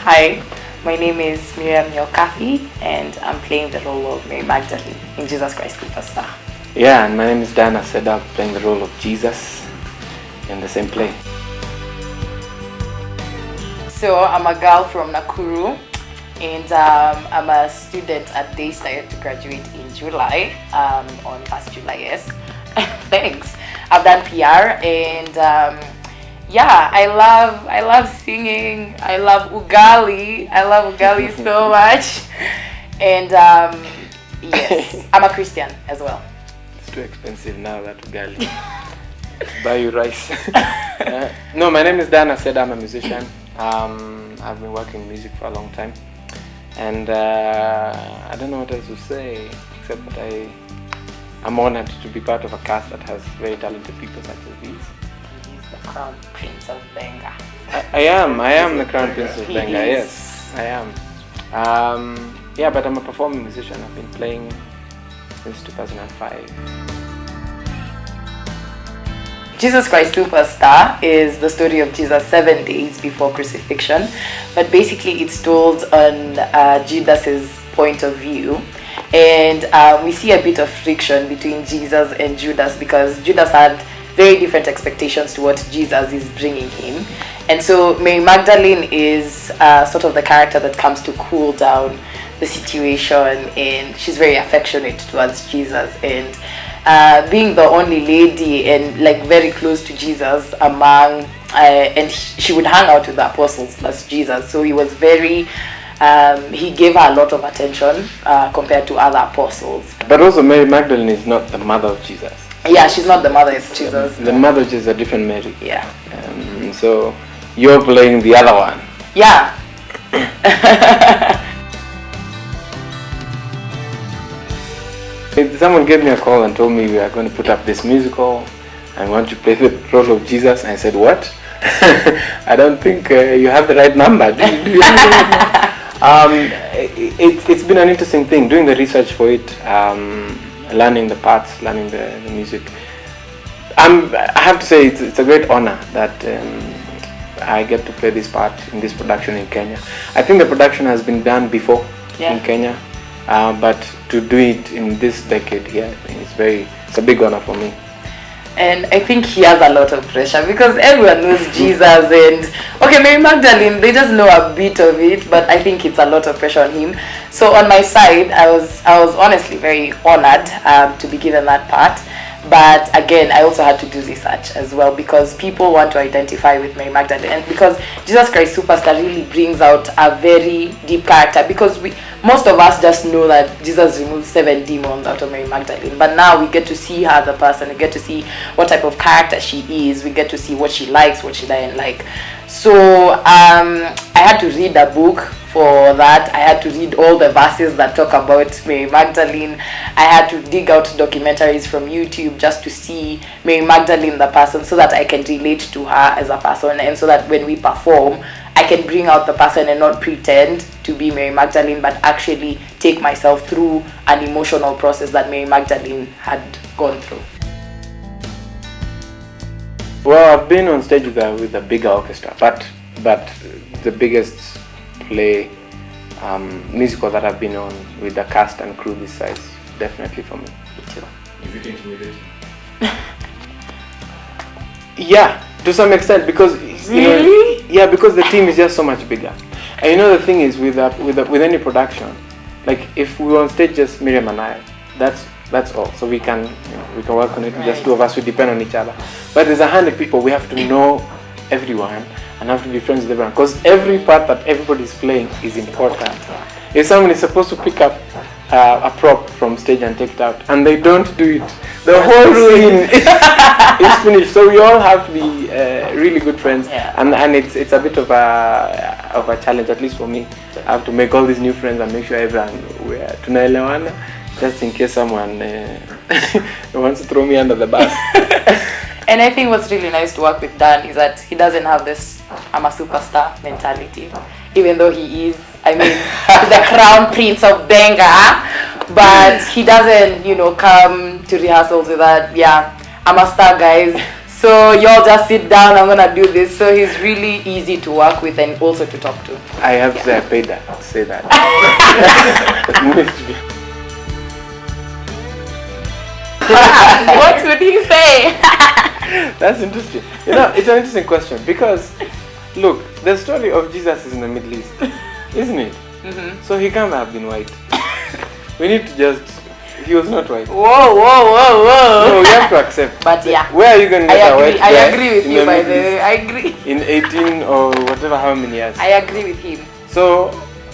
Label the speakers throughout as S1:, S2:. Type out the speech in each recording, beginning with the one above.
S1: Hi, my name is Miriam Yokafi, and I'm playing the role of Mary Magdalene in Jesus Christ Superstar.
S2: Yeah, and my name is Dana Seda, playing the role of Jesus in the same play.
S1: So I'm a girl from Nakuru, and I'm a student at Daystar to graduate in July, on 1st July, yes. Thanks. I've done PR, and yeah, I love singing. I love ugali. I love ugali so much. And yes, I'm a Christian as well.
S2: It's too expensive now, that ugali. Buy you rice. No, my name is Dana Seda. I'm a musician. I've been working in music for a long time, and I don't know what else to say except that I'm honored to be part of a cast that has very talented people such as these.
S1: He's the crown prince of Benga.
S2: I am the crown prince of Benga. Yes, I am. Yeah, but I'm a performing musician. I've been playing since 2005.
S1: Jesus Christ Superstar is the story of Jesus 7 days before crucifixion, but basically it's told on Judas's point of view, and we see a bit of friction between Jesus and Judas because Judas had very different expectations to what Jesus is bringing him, and so Mary Magdalene is sort of the character that comes to cool down the situation, and she's very affectionate towards Jesus, and being the only lady and like very close to Jesus among and she would hang out with the apostles plus Jesus, so he was very he gave her a lot of attention compared to other apostles.
S2: But also Mary Magdalene is not the mother of Jesus.
S1: Yeah, she's not the mother of Jesus.
S2: The mother is a different Mary.
S1: Yeah.
S2: So you're playing the other one.
S1: Yeah.
S2: Someone gave me a call and told me we are going to put up this musical and want to play the role of Jesus. I said, what? I don't think you have the right number. Do you it's been an interesting thing, doing the research for it, learning the parts, learning the music. I have to say it's a great honor that I get to play this part in this production in Kenya. I think the production has been done before in Kenya. But to do it in this decade here, I think it's a big honor for me.
S1: And I think he has a lot of pressure because everyone knows Jesus, and okay, Mary Magdalene, they just know a bit of it, but I think it's a lot of pressure on him. So on my side, I was honestly very honored to be given that part. But again, I also had to do research as well because people want to identify with Mary Magdalene, and because Jesus Christ Superstar really brings out a very deep character, because most of us just know that Jesus removed 7 demons out of Mary Magdalene, but now we get to see her the person, we get to see what type of character she is, we get to see what she likes, what she doesn't like. So I had to read a book for that. I had to read all the verses that talk about Mary Magdalene. I had to dig out documentaries from YouTube just to see Mary Magdalene the person, so that I can relate to her as a person, and so that when we perform I can bring out the person and not pretend to be Mary Magdalene, but actually take myself through an emotional process that Mary Magdalene had gone through.
S2: Well, I've been on stage with a bigger orchestra, but the biggest play musical that I've been on with the cast and crew this size, definitely for me.
S1: Me too.
S3: Is it intimidating?
S2: Yeah, to some extent, because because the team is just so much bigger. And the thing is with any production, like if we were on stage just Miriam and I, that's all. So we can work on it. Right. Just two of us, we depend on each other. But there's 100 people. We have to know everyone and have to be friends with everyone, because every part that everybody is playing is important. If someone is supposed to pick up a prop from stage and take it out, and they don't do it, the whole scene is finished. So we all have to be really good friends, and it's a bit of a challenge, at least for me. I have to make all these new friends and make sure everyone tunaelewana, just in case someone wants to throw me under the bus.
S1: And I think what's really nice to work with Dan is that he doesn't have this I'm a superstar mentality, even though he is. I mean, he's the crown prince of Benga, but he doesn't, come to rehearsals with that, I'm a star, guys, So y'all just sit down, I'm gonna do this. So he's really easy to work with and also to talk to.
S2: I have to say I paid that to say that.
S1: What would he say?
S2: That's interesting. You know, it's an interesting question because, look, the story of Jesus is in the Middle East, isn't it?
S1: Mm-hmm.
S2: So he can't have been white. We need to just. He was not white.
S1: Whoa.
S2: No, we have to accept.
S1: But yeah.
S2: Where are you going to get a white guy?
S1: I agree with you, by the way. I agree.
S2: In 18 or whatever, how many years?
S1: I agree with him.
S2: So,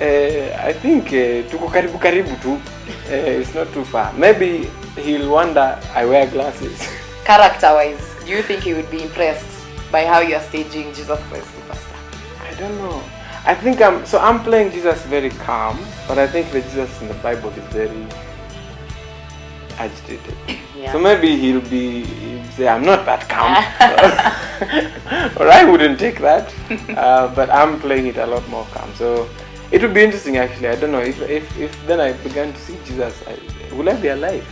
S2: I think tuko karibu tu. It's not too far. Maybe he'll wonder I wear glasses.
S1: Character-wise, do you think he would be impressed by how you're staging Jesus Christ Superstar?
S2: I don't know. I think I'm playing Jesus very calm, but I think the Jesus in the Bible is very agitated.
S1: Yeah.
S2: So maybe he'll say I'm not that calm. Or I wouldn't take that. But I'm playing it a lot more calm. So it would be interesting actually. I don't know if then I began to see Jesus, will I be alive?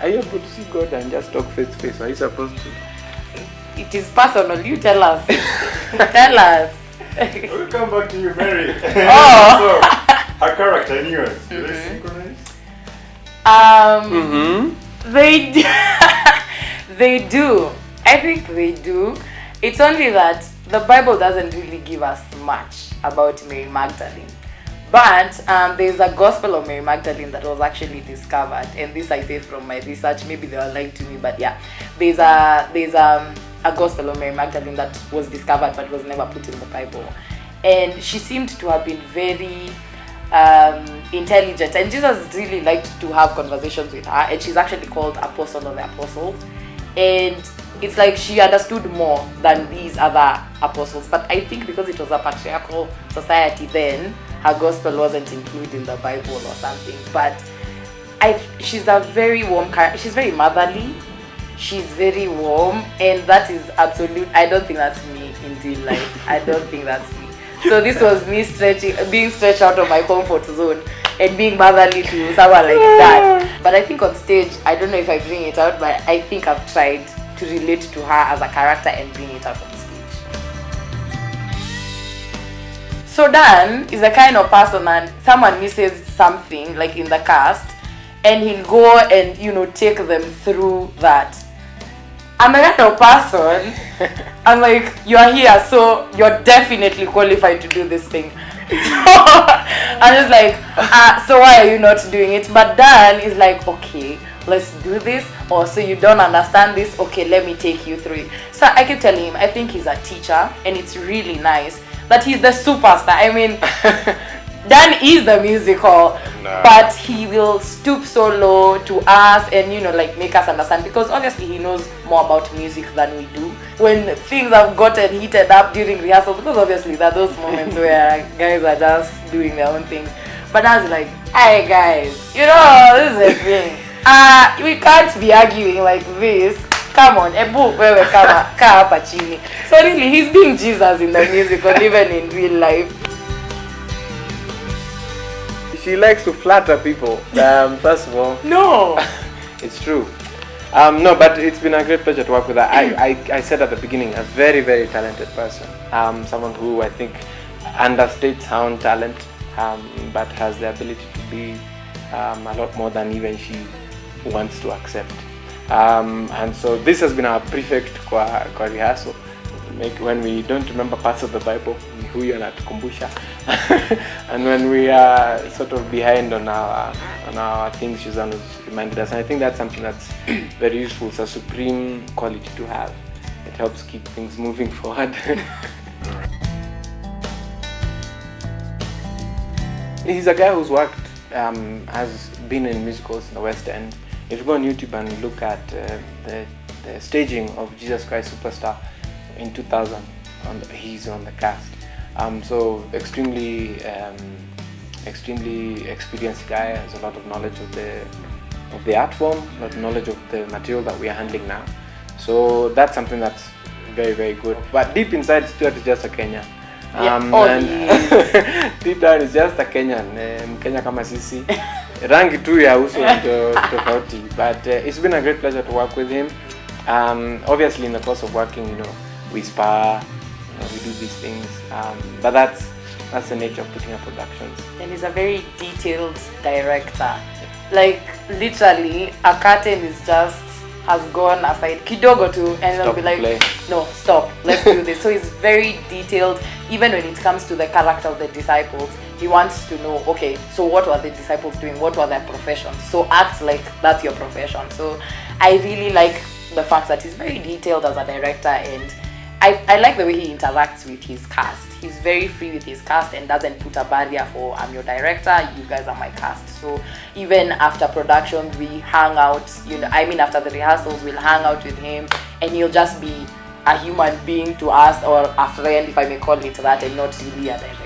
S2: Are you able to see God and just talk face to face? Are you supposed to?
S1: It is personal. You tell us. Tell us.
S3: We'll come back to you, Mary.
S1: Oh.
S3: So, her character and yours, do they synchronize?
S1: They do. They do. I think they do. It's only that the Bible doesn't really give us much about Mary Magdalene. But there's a gospel of Mary Magdalene that was actually discovered, and this I say from my research. Maybe they were lying to me, but yeah, there's a gospel of Mary Magdalene that was discovered but was never put in the Bible, and she seemed to have been very intelligent, and Jesus really liked to have conversations with her, and she's actually called Apostle of the Apostles, and it's like she understood more than these other apostles. But I think because it was a patriarchal society then, her gospel wasn't included in the Bible or something. But she's a very warm character. She's very motherly. She's very warm, and that is absolute. I don't think that's me in real life. I don't think that's me. So this was me being stretched out of my comfort zone and being motherly to someone like that. But I think on stage, I don't know if I bring it out, but I think I've tried to relate to her as a character and bring it out on stage. So Dan is the kind of person that someone misses something like in the cast, and he'll go and take them through that. I'm the kind of person, I'm like, you're here, so you're definitely qualified to do this thing. I'm just like, so why are you not doing it? But Dan is like, okay, let's do this. Or so you don't understand this, okay, let me take you through it. So I keep telling him, I think he's a teacher, and it's really nice that he's the superstar. I mean, Dan is the musical, but he will stoop so low to us and make us understand, because obviously he knows more about music than we do. When things have gotten heated up during rehearsal, because obviously there are those moments where guys are just doing their own things, but I was like, hey guys, this is a thing. We can't be arguing like this. Come on, wewe kaa hapa chini. So really, he's being Jesus in the musical, even in real life.
S2: She likes to flatter people. First of all,
S1: no,
S2: it's true. No, but it's been a great pleasure to work with her. I said at the beginning, a very, very talented person. Someone who I think understates her own talent, but has the ability to be a lot more than even she wants to accept. And so this has been our prefect kwa rehearsal. When we don't remember parts of the Bible, huyu anatukumbusha. And when we are sort of behind on our things, she's reminded us. And I think that's something that's very useful. It's a supreme quality to have. It helps keep things moving forward. He's a guy who's worked, has been in musicals in the West End. If you go on YouTube and look at the staging of Jesus Christ Superstar in 2000, he's on the cast. So extremely experienced guy, has a lot of knowledge of the art form, a lot of knowledge of the material that we are handling now. So that's something that's very, very good. But deep inside, Stuart is just a Kenyan. Deep down is just a Kenyan, Kenya kama sisi. Rangi tu ya uso tofauti. But it's been a great pleasure to work with him. Obviously, in the course of working, we spar, we do these things. But that's the nature of putting up productions.
S1: And he's a very detailed director. Like literally, a curtain is just has gone aside kidogo too, and they'll be like,
S2: play.
S1: no, stop, let's do this. So he's very detailed. Even when it comes to the character of the disciples, he wants to know, okay, so what were the disciples doing? What were their professions? So act like that's your profession. So I really like the fact that he's very detailed as a director, and I like the way he interacts with his cast. He's very free with his cast and doesn't put a barrier for, I'm your director, you guys are my cast. So even after productions, we hang out, after the rehearsals, we'll hang out with him, and he'll just be a human being to us, or a friend, if I may call it that, and not really a director.